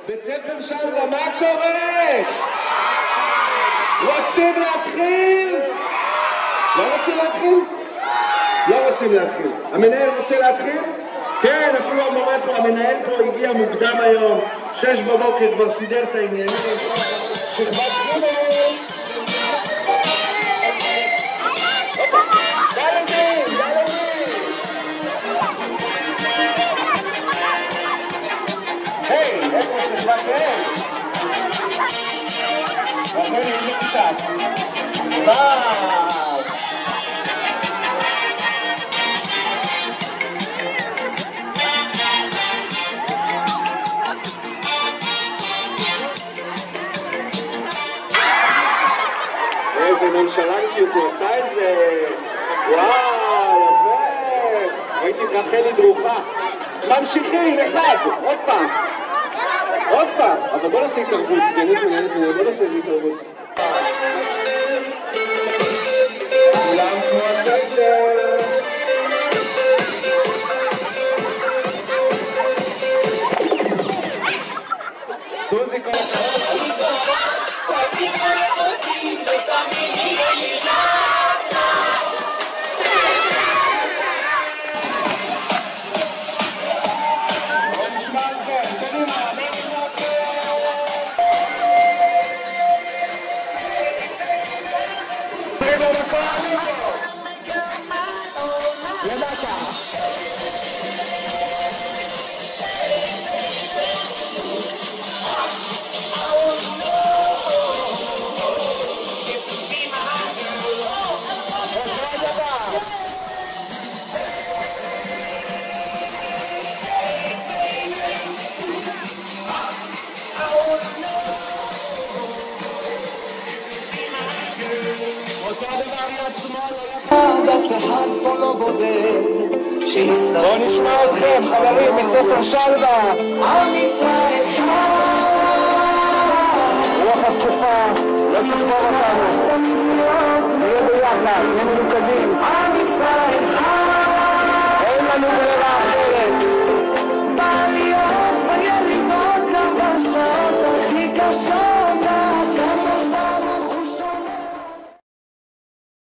בית ספר שלווה, מה קורה? רוצים להתחיל? לא רוצים להתחיל? לא רוצים להתחיל. המנהל רוצה להתחיל? כן, אפילו המורה פה, המנהל פה הגיע מוקדם היום, 6 בבוקר כבר סידר את העניינים. שכבת ג' ילדים, ילדים. היי, איפה שכבת ג'? רחל, איזה קצת. וואו. איזה נונשלנטיות, הוא עשה את זה. וואו, יפה. ראיתי את רחלי דרוכה. ממשיכים, אחד, עוד פעם. עוד פעם. אבל בוא נעשה התערבות, סגנית מנהלת מנהלת, בוא נעשה איזה התערבות. כולם כמו הסדר. סוזי כל הכבוד. בואו נשמע אתכם, חברים, בית ספר שלווה. עם ישראל רוח התקופה, לא תשבור אותנו. נהיה ביחד, נהיה מלוכדים. עם ישראל